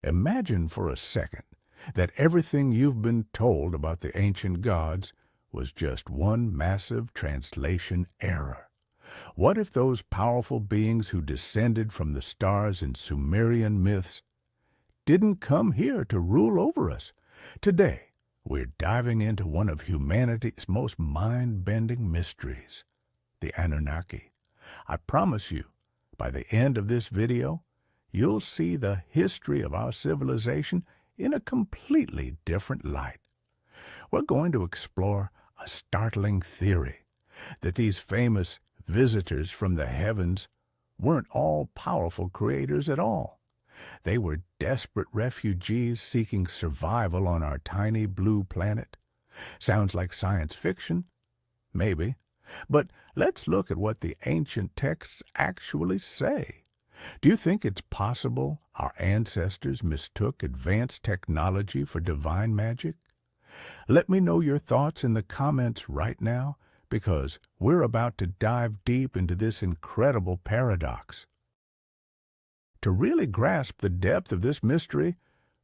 Imagine for a second that everything you've been told about the ancient gods was just one massive translation error. What if those powerful beings who descended from the stars in Sumerian myths didn't come here to rule over us? Today, we're diving into one of humanity's most mind-bending mysteries, the Anunnaki. I promise you, by the end of this video, you'll see the history of our civilization in a completely different light. We're going to explore a startling theory that these famous visitors from the heavens weren't all-powerful creators at all. They were desperate refugees seeking survival on our tiny blue planet. Sounds like science fiction? Maybe. But let's look at what the ancient texts actually say. Do you think it's possible our ancestors mistook advanced technology for divine magic? Let me know your thoughts in the comments right now, because we're about to dive deep into this incredible paradox. To really grasp the depth of this mystery,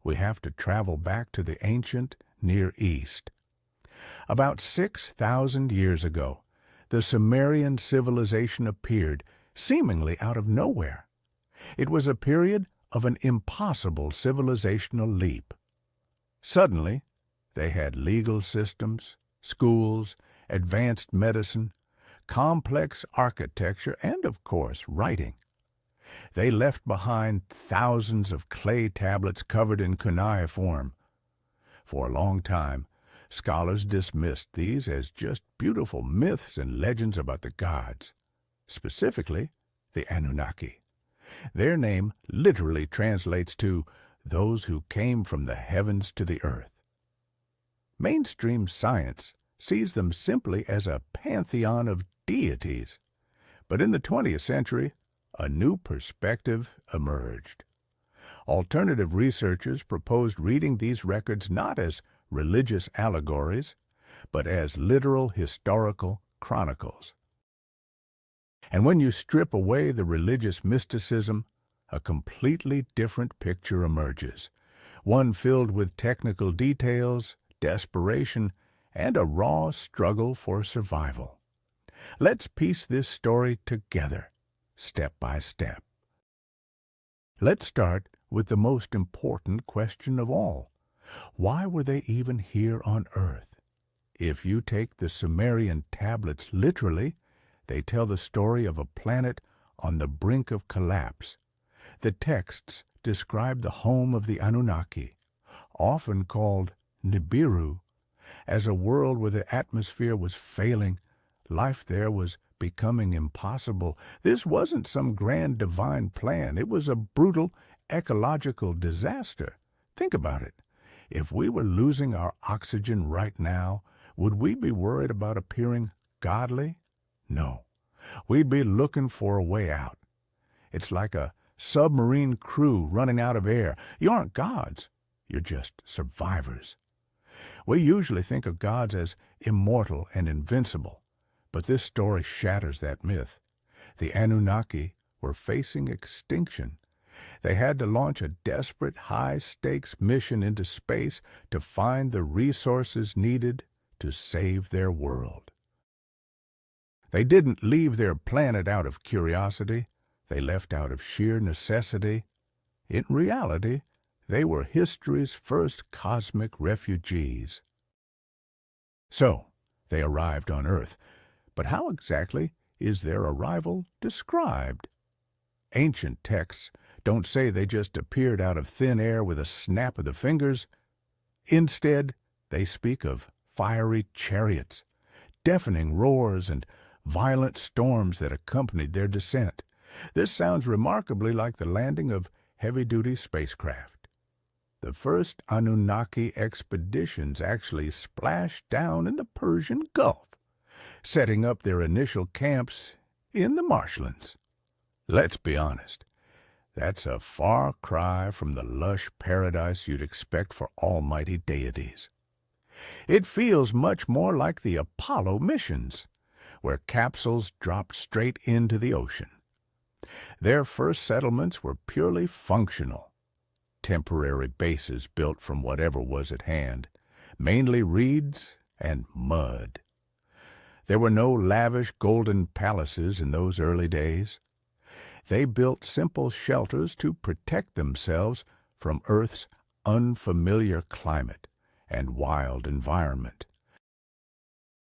we have to travel back to the ancient Near East. About 6,000 years ago, the Sumerian civilization appeared, seemingly out of nowhere. It was a period of an impossible civilizational leap. Suddenly, they had legal systems, schools, advanced medicine, complex architecture, and, of course, writing. They left behind thousands of clay tablets covered in cuneiform. For a long time, scholars dismissed these as just beautiful myths and legends about the gods, specifically the Anunnaki. Their name literally translates to those who came from the heavens to the earth. Mainstream science sees them simply as a pantheon of deities. But in the 20th century, a new perspective emerged. Alternative researchers proposed reading these records not as religious allegories, but as literal historical chronicles. And when you strip away the religious mysticism, a completely different picture emerges, one filled with technical details, desperation, and a raw struggle for survival. Let's piece this story together, step by step. Let's start with the most important question of all. Why were they even here on Earth? If you take the Sumerian tablets literally, they tell the story of a planet on the brink of collapse. The texts describe the home of the Anunnaki, often called Nibiru, as a world where the atmosphere was failing. Life there was becoming impossible. This wasn't some grand divine plan. It was a brutal ecological disaster. Think about it. If we were losing our oxygen right now, would we be worried about appearing godly? No. We'd be looking for a way out. It's like a submarine crew running out of air. You aren't gods. You're just survivors. We usually think of gods as immortal and invincible, but this story shatters that myth. The Anunnaki were facing extinction. They had to launch a desperate, high-stakes mission into space to find the resources needed to save their world. They didn't leave their planet out of curiosity. They left out of sheer necessity. In reality, they were history's first cosmic refugees. So, they arrived on Earth. But how exactly is their arrival described? Ancient texts don't say they just appeared out of thin air with a snap of the fingers. Instead, they speak of fiery chariots, deafening roars, and violent storms that accompanied their descent. This sounds remarkably like the landing of heavy-duty spacecraft. The first Anunnaki expeditions actually splashed down in the Persian Gulf, setting up their initial camps in the marshlands. Let's be honest, that's a far cry from the lush paradise you'd expect for almighty deities. It feels much more like the Apollo missions, where capsules dropped straight into the ocean. Their first settlements were purely functional. temporary bases built from whatever was at hand, mainly reeds and mud. There were no lavish golden palaces in those early days. They built simple shelters to protect themselves from Earth's unfamiliar climate and wild environment.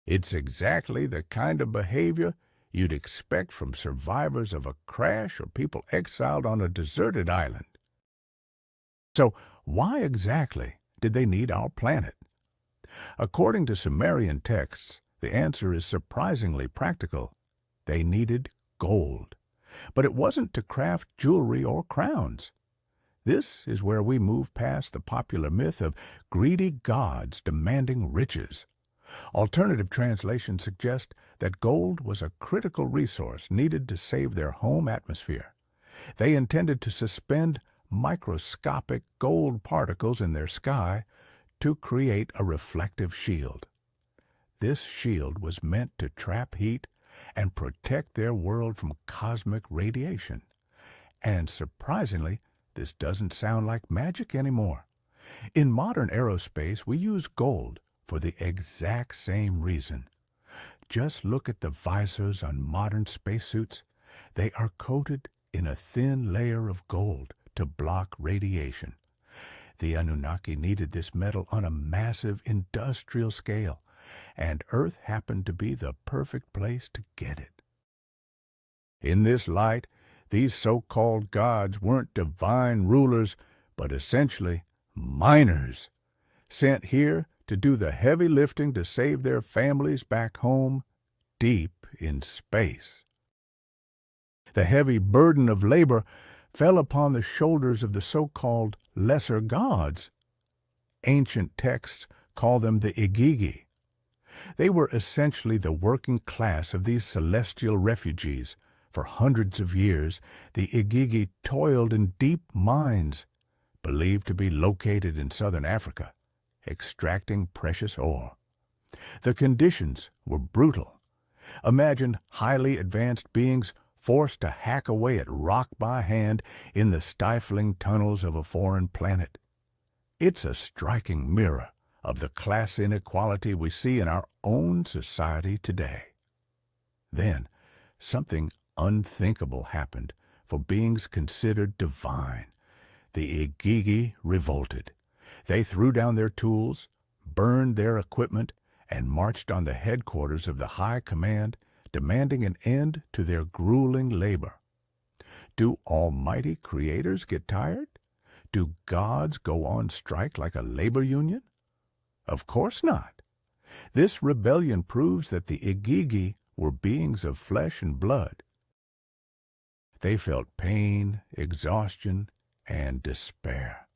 It's exactly the kind of behavior you'd expect from survivors of a crash or people exiled on a deserted island. So why exactly did they need our planet? According to Sumerian texts, the answer is surprisingly practical. They needed gold. But it wasn't to craft jewelry or crowns. This is where we move past the popular myth of greedy gods demanding riches. Alternative translations suggest that gold was a critical resource needed to save their home atmosphere. They intended to suspend microscopic gold particles in their sky to create a reflective shield. This shield was meant to trap heat and protect their world from cosmic radiation. And surprisingly, this doesn't sound like magic anymore. In modern aerospace, we use gold for the exact same reason. Just look at the visors on modern spacesuits. They are coated in a thin layer of gold to block radiation. The Anunnaki needed this metal on a massive industrial scale, and Earth happened to be the perfect place to get it. In this light, these so-called gods weren't divine rulers, but essentially miners, sent here to do the heavy lifting to save their families back home, deep in space. The heavy burden of labor fell upon the shoulders of the so-called lesser gods. Ancient texts call them the Igigi. They were essentially the working class of these celestial refugees. For hundreds of years, the Igigi toiled in deep mines, believed to be located in southern Africa, extracting precious ore. The conditions were brutal. Imagine highly advanced beings forced to hack away at rock by hand in the stifling tunnels of a foreign planet. It's a striking mirror of the class inequality we see in our own society today. Then, something unthinkable happened for beings considered divine. The Igigi revolted. They threw down their tools, burned their equipment, and marched on the headquarters of the High Command, demanding an end to their grueling labor. Do almighty creators get tired? Do gods go on strike like a labor union? Of course not. This rebellion proves that the Igigi were beings of flesh and blood. They felt pain, exhaustion, and despair.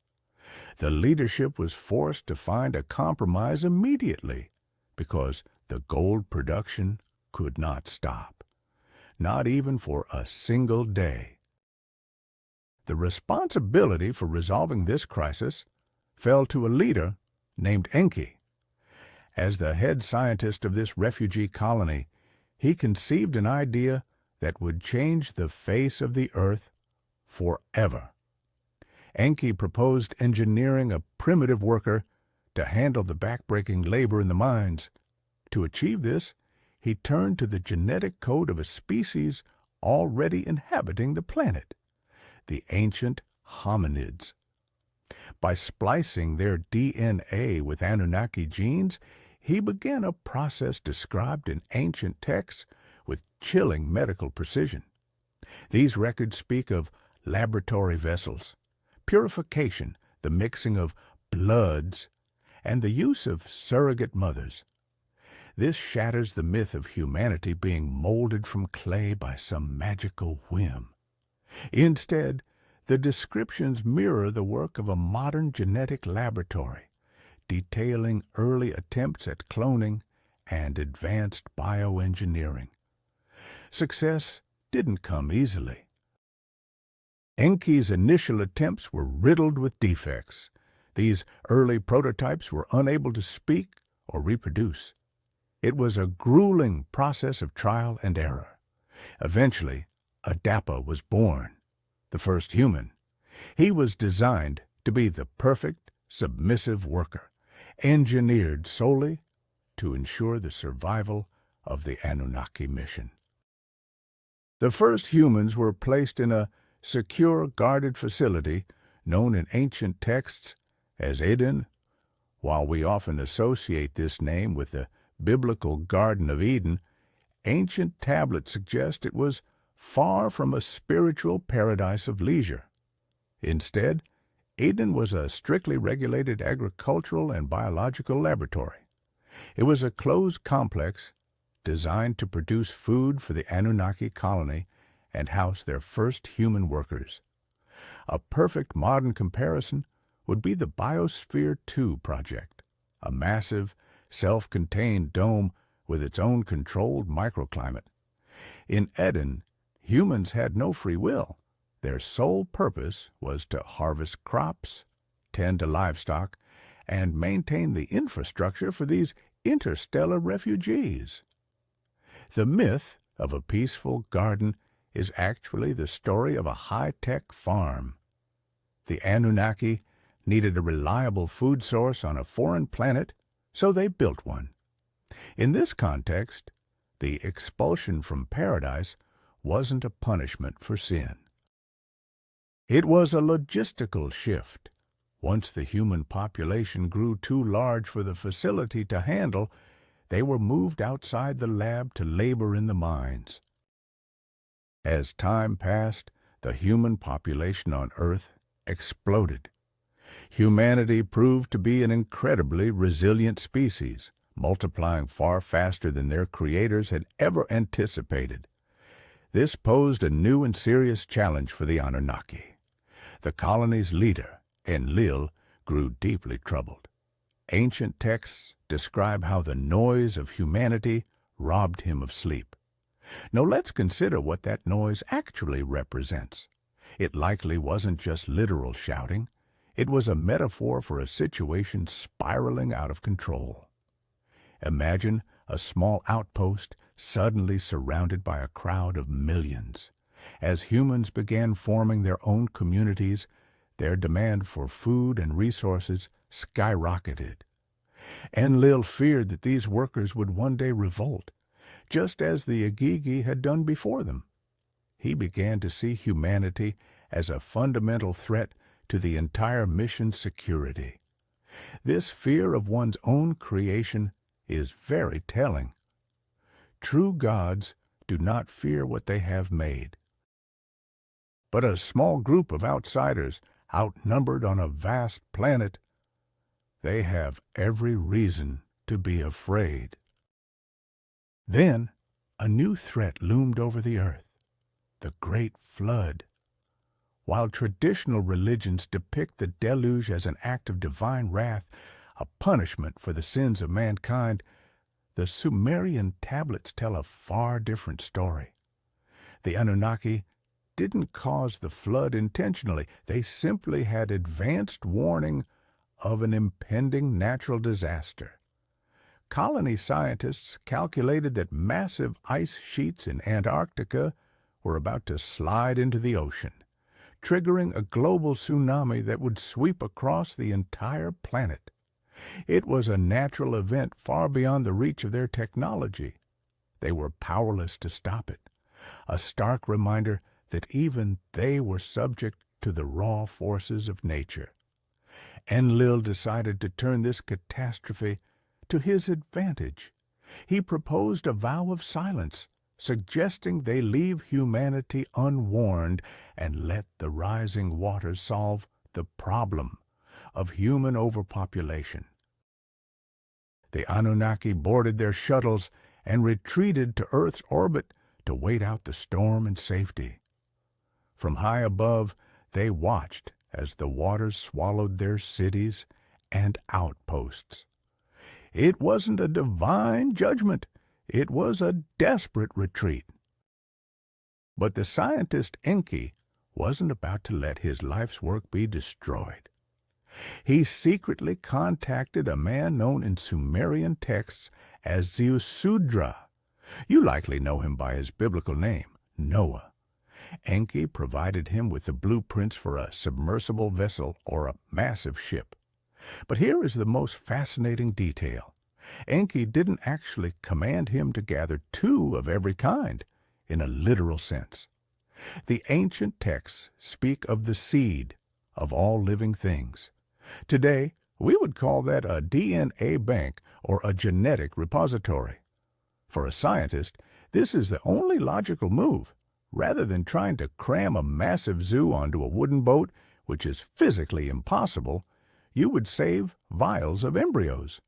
The leadership was forced to find a compromise immediately because the gold production could not stop, not even for a single day. The responsibility for resolving this crisis fell to a leader named Enki. As the head scientist of this refugee colony, he conceived an idea that would change the face of the earth forever. Enki proposed engineering a primitive worker to handle the backbreaking labor in the mines. To achieve this, he turned to the genetic code of a species already inhabiting the planet, the ancient hominids. By splicing their DNA with Anunnaki genes, he began a process described in ancient texts with chilling medical precision. These records speak of laboratory vessels, purification, the mixing of bloods, and the use of surrogate mothers. This shatters the myth of humanity being molded from clay by some magical whim. Instead, the descriptions mirror the work of a modern genetic laboratory, detailing early attempts at cloning and advanced bioengineering. Success didn't come easily. Enki's initial attempts were riddled with defects. These early prototypes were unable to speak or reproduce. It was a grueling process of trial and error. Eventually, Adapa was born, the first human. He was designed to be the perfect, submissive worker, engineered solely to ensure the survival of the Anunnaki mission. The first humans were placed in a secure, guarded facility known in ancient texts as Eden. While we often associate this name with the biblical Garden of Eden, ancient tablets suggest it was far from a spiritual paradise of leisure. Instead, Eden was a strictly regulated agricultural and biological laboratory. It was a closed complex designed to produce food for the Anunnaki colony and house their first human workers. A perfect modern comparison would be the Biosphere 2 project, a massive, self-contained dome with its own controlled microclimate. In Eden, humans had no free will. Their sole purpose was to harvest crops, tend to livestock, and maintain the infrastructure for these interstellar refugees. The myth of a peaceful garden is actually the story of a high-tech farm. The Anunnaki needed a reliable food source on a foreign planet, so they built one. In this context, the expulsion from paradise wasn't a punishment for sin. It was a logistical shift. Once the human population grew too large for the facility to handle, they were moved outside the lab to labor in the mines. As time passed, the human population on Earth exploded. Humanity proved to be an incredibly resilient species, multiplying far faster than their creators had ever anticipated. This posed a new and serious challenge for the Anunnaki. The colony's leader, Enlil, grew deeply troubled. Ancient texts describe how the noise of humanity robbed him of sleep. Now let's consider what that noise actually represents. It likely wasn't just literal shouting. It was a metaphor for a situation spiraling out of control. Imagine a small outpost suddenly surrounded by a crowd of millions. As humans began forming their own communities, their demand for food and resources skyrocketed. Enlil feared that these workers would one day revolt, just as the Igigi had done before them. He began to see humanity as a fundamental threat to the entire mission's security. This fear of one's own creation is very telling. True gods do not fear what they have made. But a small group of outsiders, outnumbered on a vast planet, they have every reason to be afraid. Then a new threat loomed over the earth, the Great Flood. While traditional religions depict the deluge as an act of divine wrath, a punishment for the sins of mankind, the Sumerian tablets tell a far different story. The Anunnaki didn't cause the flood intentionally. They simply had advanced warning of an impending natural disaster. Colony scientists calculated that massive ice sheets in Antarctica were about to slide into the ocean, triggering a global tsunami that would sweep across the entire planet. It was a natural event far beyond the reach of their technology. They were powerless to stop it, a stark reminder that even they were subject to the raw forces of nature. Enlil decided to turn this catastrophe to his advantage. He proposed a vow of silence, suggesting they leave humanity unwarned and let the rising waters solve the problem of human overpopulation. The Anunnaki boarded their shuttles and retreated to Earth's orbit to wait out the storm in safety. From high above, they watched as the waters swallowed their cities and outposts. It wasn't a divine judgment. It was a desperate retreat. But the scientist Enki wasn't about to let his life's work be destroyed. He secretly contacted a man known in Sumerian texts as Zeusudra. You likely know him by his biblical name, Noah. Enki provided him with the blueprints for a submersible vessel or a massive ship. But here is the most fascinating detail. Enki didn't actually command him to gather two of every kind, in a literal sense. The ancient texts speak of the seed of all living things. Today, we would call that a DNA bank or a genetic repository. For a scientist, this is the only logical move. Rather than trying to cram a massive zoo onto a wooden boat, which is physically impossible, you would save vials of embryos.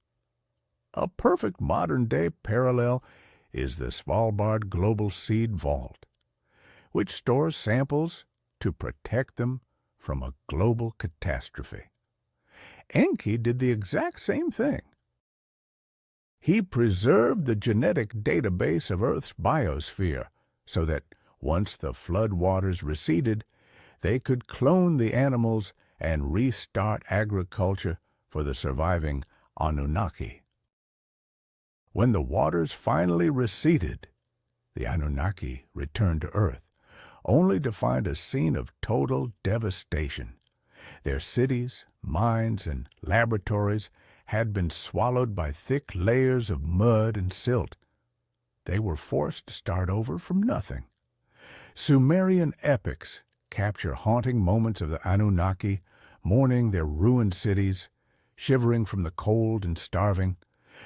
A perfect modern-day parallel is the Svalbard Global Seed Vault, which stores samples to protect them from a global catastrophe. Enki did the exact same thing. He preserved the genetic database of Earth's biosphere so that once the flood waters receded, they could clone the animals and restart agriculture for the surviving Anunnaki. When the waters finally receded, the Anunnaki returned to Earth, only to find a scene of total devastation. Their cities, mines, and laboratories had been swallowed by thick layers of mud and silt. They were forced to start over from nothing. Sumerian epics capture haunting moments of the Anunnaki, mourning their ruined cities, shivering from the cold and starving.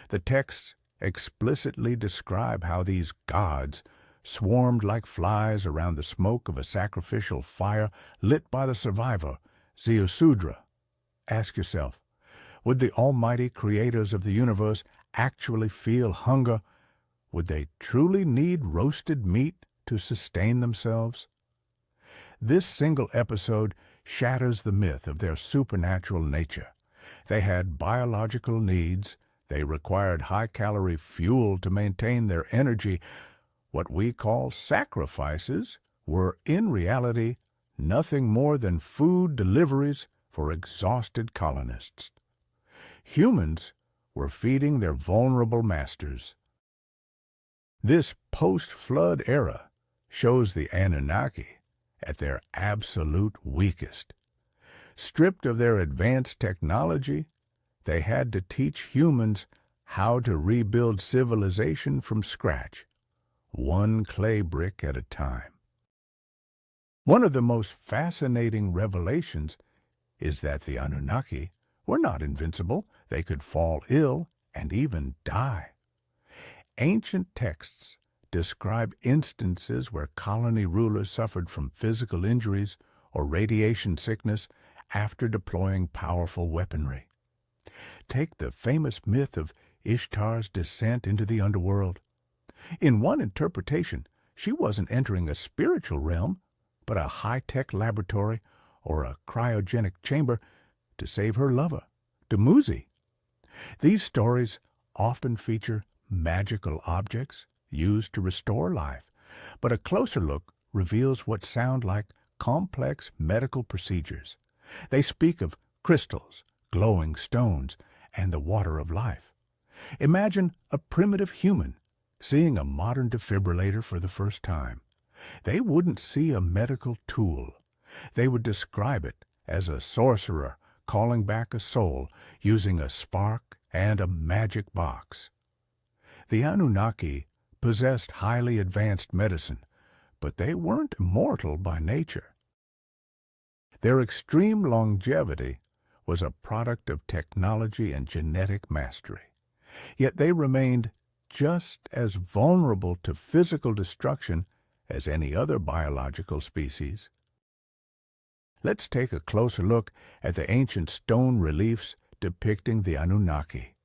The texts explicitly describe how these gods swarmed like flies around the smoke of a sacrificial fire lit by the survivor, Ziusudra. Ask yourself, would the almighty creators of the universe actually feel hunger? Would they truly need roasted meat to sustain themselves? This single episode shatters the myth of their supernatural nature. They had biological needs. They required high-calorie fuel to maintain their energy. What we call sacrifices were, in reality, nothing more than food deliveries for exhausted colonists. Humans were feeding their vulnerable masters. This post-flood era shows the Anunnaki at their absolute weakest. Stripped of their advanced technology, they had to teach humans how to rebuild civilization from scratch, one clay brick at a time. One of the most fascinating revelations is that the Anunnaki were not invincible. They could fall ill and even die. Ancient texts describe instances where colony rulers suffered from physical injuries or radiation sickness after deploying powerful weaponry. Take the famous myth of Ishtar's descent into the underworld. In one interpretation, she wasn't entering a spiritual realm, but a high-tech laboratory or a cryogenic chamber to save her lover, Dumuzi. These stories often feature magical objects used to restore life, but a closer look reveals what sound like complex medical procedures. They speak of crystals, glowing stones, and the water of life. Imagine a primitive human seeing a modern defibrillator for the first time. They wouldn't see a medical tool. They would describe it as a sorcerer calling back a soul using a spark and a magic box. The Anunnaki possessed highly advanced medicine, but they weren't immortal by nature. Their extreme longevity was a product of technology and genetic mastery. Yet they remained just as vulnerable to physical destruction as any other biological species. Let's take a closer look at the ancient stone reliefs depicting the Anunnaki.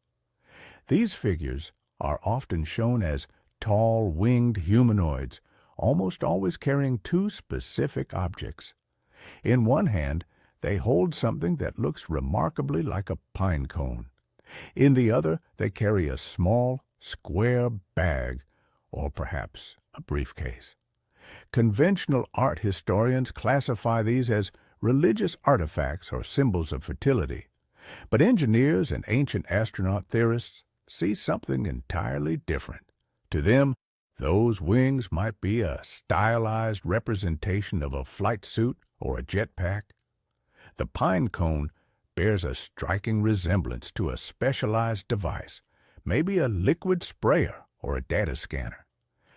These figures are often shown as tall, winged humanoids, almost always carrying two specific objects. In one hand, they hold something that looks remarkably like a pine cone. In the other, they carry a small, square bag, or perhaps a briefcase. Conventional art historians classify these as religious artifacts or symbols of fertility, but engineers and ancient astronaut theorists see something entirely different. To them, Those wings might be a stylized representation of a flight suit or a jetpack. The pine cone bears a striking resemblance to a specialized device, maybe a liquid sprayer or a data scanner.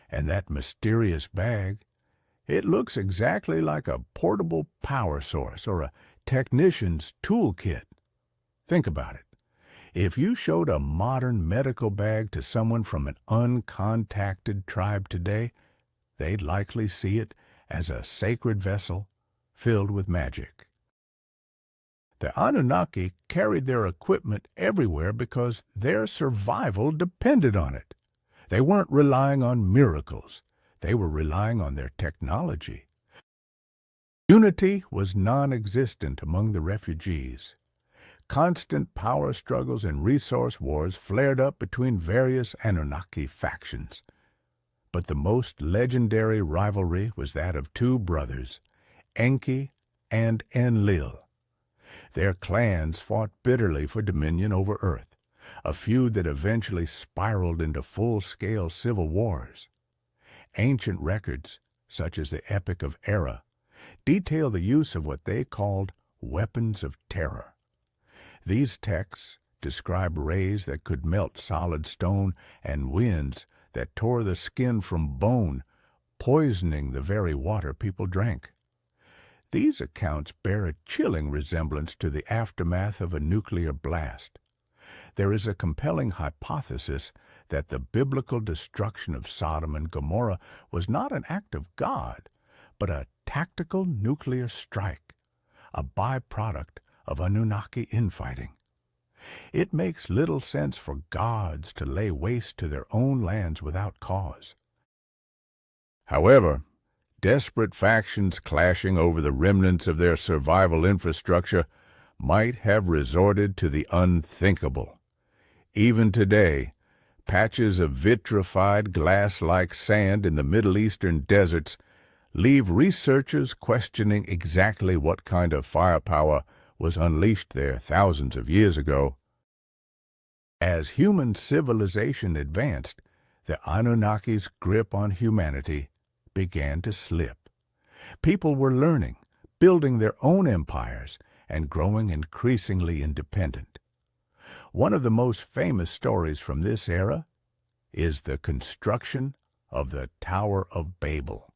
And that mysterious bag, it looks exactly like a portable power source or a technician's toolkit. Think about it. If you showed a modern medical bag to someone from an uncontacted tribe today, they'd likely see it as a sacred vessel filled with magic. The Anunnaki carried their equipment everywhere because their survival depended on it. They weren't relying on miracles. They were relying on their technology. Unity was non-existent among the refugees. Constant power struggles and resource wars flared up between various Anunnaki factions. But the most legendary rivalry was that of two brothers, Enki and Enlil. Their clans fought bitterly for dominion over Earth, a feud that eventually spiraled into full-scale civil wars. Ancient records, such as the Epic of Era, detail the use of what they called weapons of terror. These texts describe rays that could melt solid stone and winds that tore the skin from bone, poisoning the very water people drank. These accounts bear a chilling resemblance to the aftermath of a nuclear blast. There is a compelling hypothesis that the biblical destruction of Sodom and Gomorrah was not an act of God, but a tactical nuclear strike, a byproduct of Anunnaki infighting. It makes little sense for gods to lay waste to their own lands without cause. However, desperate factions clashing over the remnants of their survival infrastructure might have resorted to the unthinkable. Even today, patches of vitrified glass-like sand in the Middle Eastern deserts leave researchers questioning exactly what kind of firepower was unleashed there thousands of years ago. As human civilization advanced, the Anunnaki's grip on humanity began to slip. People were learning, building their own empires, and growing increasingly independent. One of the most famous stories from this era is the construction of the Tower of Babel.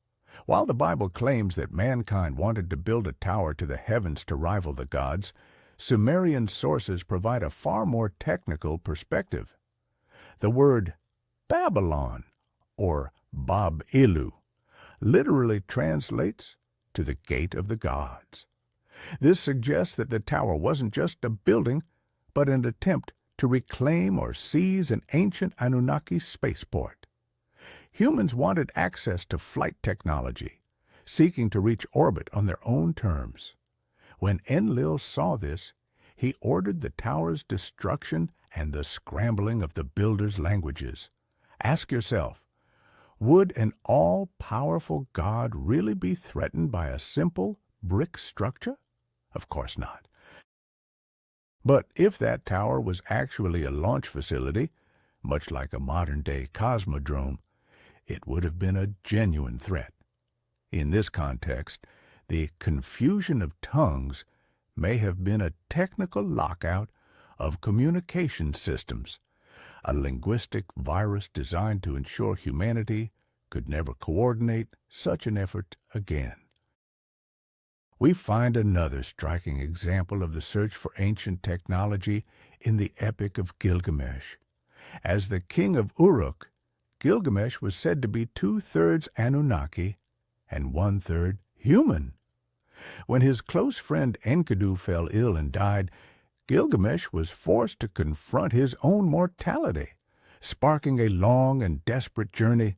While the Bible claims that mankind wanted to build a tower to the heavens to rival the gods, Sumerian sources provide a far more technical perspective. The word Babylon, or Bab-Ilu, literally translates to the gate of the gods. This suggests that the tower wasn't just a building, but an attempt to reclaim or seize an ancient Anunnaki spaceport. Humans wanted access to flight technology, seeking to reach orbit on their own terms. When Enlil saw this, he ordered the tower's destruction and the scrambling of the builders' languages. Ask yourself, would an all-powerful god really be threatened by a simple brick structure? Of course not. But if that tower was actually a launch facility, much like a modern-day cosmodrome, it would have been a genuine threat. In this context, the confusion of tongues may have been a technical lockout of communication systems, a linguistic virus designed to ensure humanity could never coordinate such an effort again. We find another striking example of the search for ancient technology in the Epic of Gilgamesh. As the king of Uruk, Gilgamesh was said to be 2/3 Anunnaki and 1/3 human. When his close friend Enkidu fell ill and died, Gilgamesh was forced to confront his own mortality, sparking a long and desperate journey.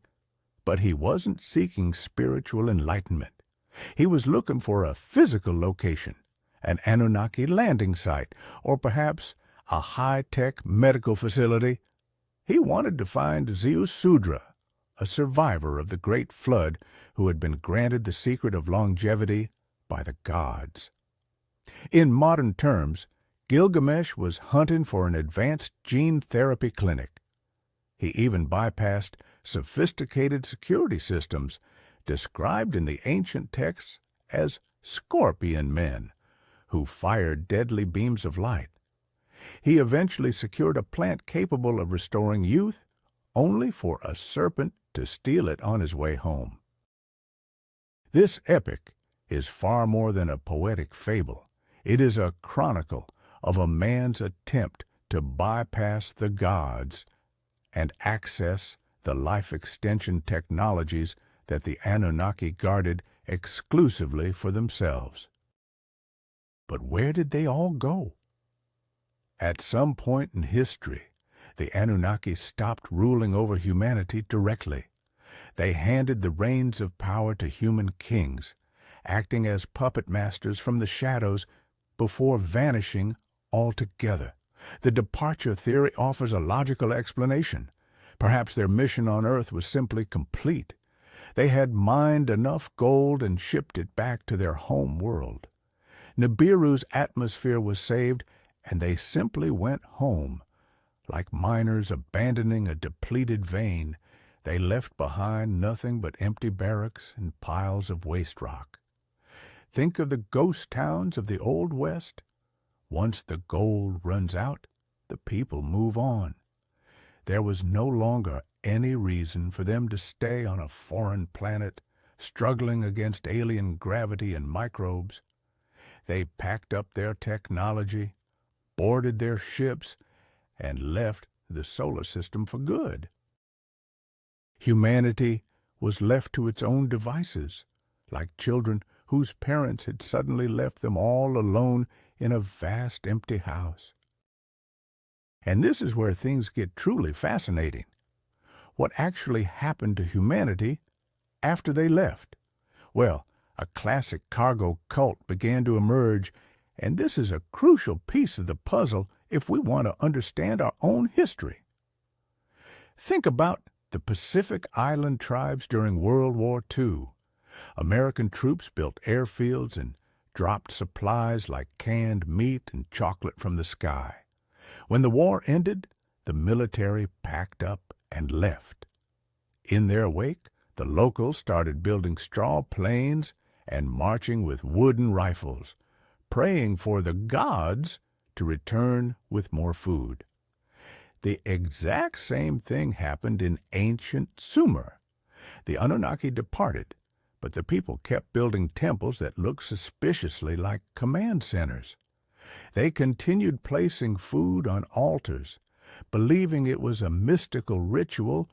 But he wasn't seeking spiritual enlightenment. He was looking for a physical location, an Anunnaki landing site, or perhaps a high-tech medical facility. He wanted to find Zeus Sudra, a survivor of the Great Flood who had been granted the secret of longevity by the gods. In modern terms, Gilgamesh was hunting for an advanced gene therapy clinic. He even bypassed sophisticated security systems described in the ancient texts as scorpion men who fired deadly beams of light. He eventually secured a plant capable of restoring youth, only for a serpent to steal it on his way home. This epic is far more than a poetic fable. It is a chronicle of a man's attempt to bypass the gods and access the life extension technologies that the Anunnaki guarded exclusively for themselves. But where did they all go? At some point in history, the Anunnaki stopped ruling over humanity directly. They handed the reins of power to human kings, acting as puppet masters from the shadows before vanishing altogether. The departure theory offers a logical explanation. Perhaps their mission on Earth was simply complete. They had mined enough gold and shipped it back to their home world. Nibiru's atmosphere was saved, and they simply went home. Like miners abandoning a depleted vein, they left behind nothing but empty barracks and piles of waste rock. Think of the ghost towns of the Old West. Once the gold runs out, the people move on. There was no longer any reason for them to stay on a foreign planet, struggling against alien gravity and microbes. They packed up their technology, boarded their ships, and left the solar system for good. Humanity was left to its own devices, like children whose parents had suddenly left them all alone in a vast empty house. And this is where things get truly fascinating. What actually happened to humanity after they left? Well, a classic cargo cult began to emerge, and this is a crucial piece of the puzzle if we want to understand our own history. Think about the Pacific Island tribes during World War II. American troops built airfields and dropped supplies like canned meat and chocolate from the sky. When the war ended, the military packed up and left. In their wake, the locals started building straw planes and marching with wooden rifles, praying for the gods to return with more food. The exact same thing happened in ancient Sumer. The Anunnaki departed, but the people kept building temples that looked suspiciously like command centers. They continued placing food on altars, believing it was a mystical ritual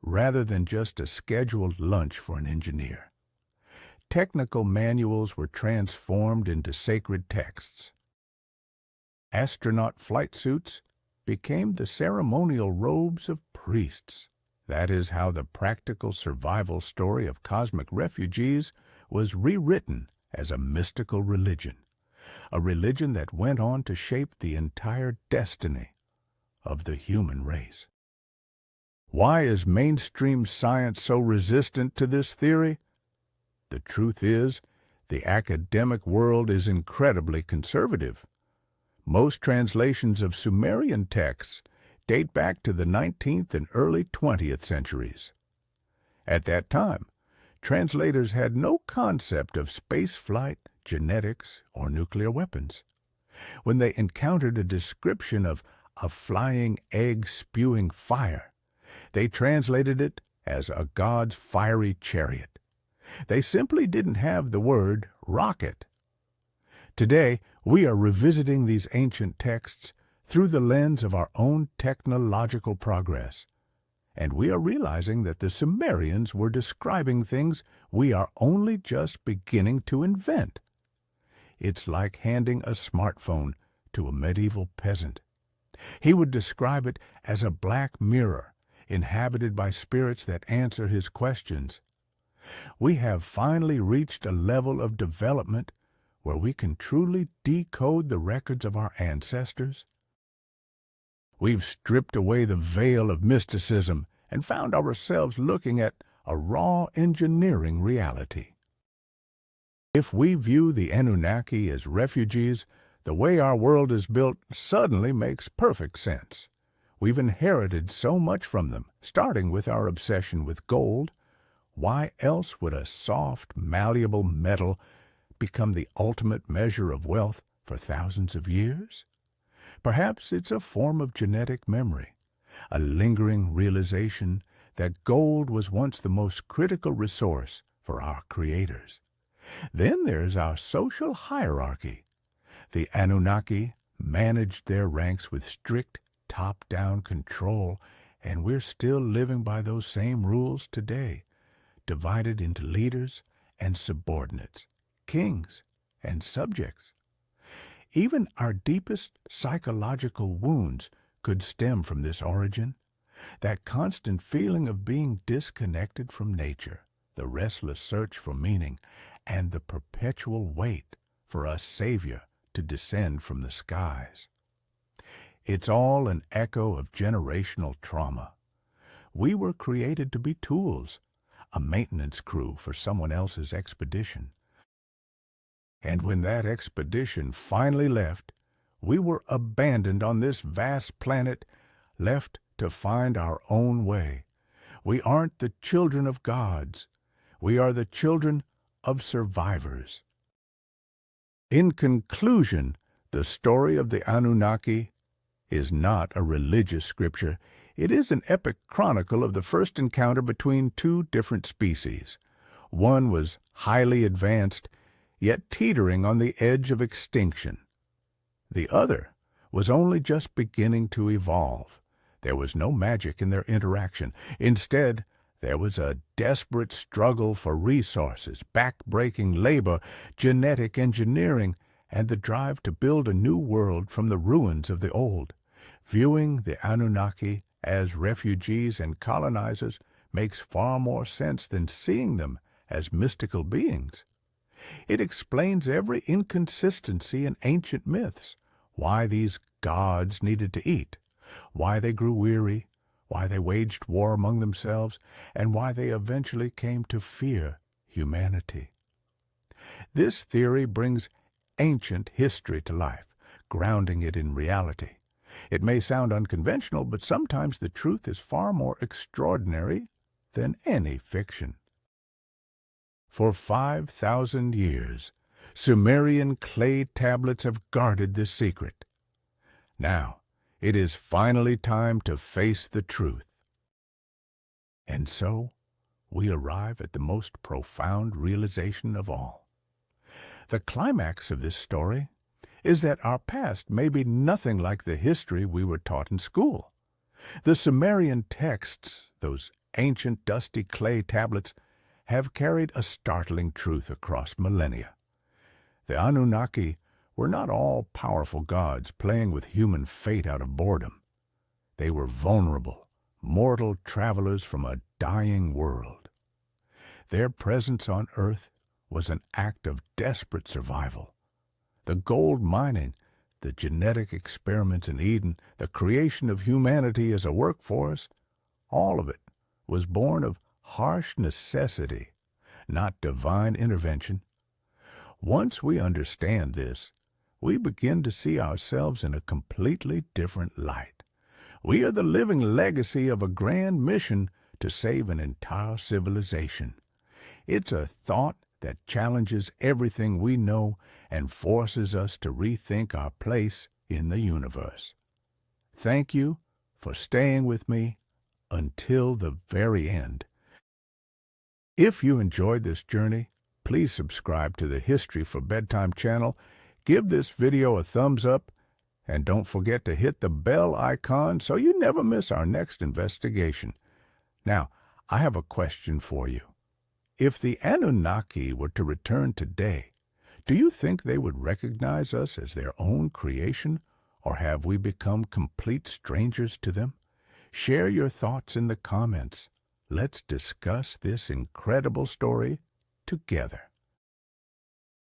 rather than just a scheduled lunch for an engineer. Technical manuals were transformed into sacred texts. Astronaut flight suits became the ceremonial robes of priests. That is how the practical survival story of cosmic refugees was rewritten as a mystical religion, a religion that went on to shape the entire destiny of the human race. Why is mainstream science so resistant to this theory? The truth is, the academic world is incredibly conservative. Most translations of Sumerian texts date back to the 19th and early 20th centuries. At that time, translators had no concept of space flight, genetics, or nuclear weapons. When they encountered a description of a flying egg spewing fire, they translated it as a god's fiery chariot. They simply didn't have the word rocket. Today, we are revisiting these ancient texts through the lens of our own technological progress, and we are realizing that the Sumerians were describing things we are only just beginning to invent. It's like handing a smartphone to a medieval peasant. He would describe it as a black mirror, inhabited by spirits that answer his questions. We have finally reached a level of development where we can truly decode the records of our ancestors. We've stripped away the veil of mysticism and found ourselves looking at a raw engineering reality. If we view the Anunnaki as refugees, the way our world is built suddenly makes perfect sense. We've inherited so much from them, starting with our obsession with gold. Why else would a soft, malleable metal become the ultimate measure of wealth for thousands of years? Perhaps it's a form of genetic memory, a lingering realization that gold was once the most critical resource for our creators. Then there's our social hierarchy. The Anunnaki managed their ranks with strict top-down control, and we're still living by those same rules today, divided into leaders and subordinates, kings and subjects. Even our deepest psychological wounds could stem from this origin, that constant feeling of being disconnected from nature, the restless search for meaning, and the perpetual wait for a savior to descend from the skies. It's all an echo of generational trauma. We were created to be tools, a maintenance crew for someone else's expedition. And when that expedition finally left, we were abandoned on this vast planet, left to find our own way. We aren't the children of gods. We are the children of survivors. In conclusion, the story of the Anunnaki is not a religious scripture. It is an epic chronicle of the first encounter between two different species. One was highly advanced, yet teetering on the edge of extinction. The other was only just beginning to evolve. There was no magic in their interaction. Instead, there was a desperate struggle for resources, back-breaking labor, genetic engineering, and the drive to build a new world from the ruins of the old. Viewing the Anunnaki as refugees and colonizers makes far more sense than seeing them as mystical beings. It explains every inconsistency in ancient myths, why these gods needed to eat, why they grew weary, why they waged war among themselves, and why they eventually came to fear humanity. This theory brings ancient history to life, grounding it in reality. It may sound unconventional, but sometimes the truth is far more extraordinary than any fiction. For 5,000 years, Sumerian clay tablets have guarded this secret. Now, it is finally time to face the truth. And so, we arrive at the most profound realization of all. The climax of this story is that our past may be nothing like the history we were taught in school. The Sumerian texts, those ancient dusty clay tablets, have carried a startling truth across millennia. The Anunnaki were not all powerful gods playing with human fate out of boredom. They were vulnerable, mortal travelers from a dying world. Their presence on Earth was an act of desperate survival. The gold mining, the genetic experiments in Eden, the creation of humanity as a workforce, all of it was born of harsh necessity, not divine intervention. Once we understand this, we begin to see ourselves in a completely different light. We are the living legacy of a grand mission to save an entire civilization. It's a thought that challenges everything we know and forces us to rethink our place in the universe. Thank you for staying with me until the very end. If you enjoyed this journey, please subscribe to the History for Bedtime channel, give this video a thumbs up, and don't forget to hit the bell icon so you never miss our next investigation. Now, I have a question for you. If the Anunnaki were to return today, do you think they would recognize us as their own creation, or have we become complete strangers to them? Share your thoughts in the comments. Let's discuss this incredible story together.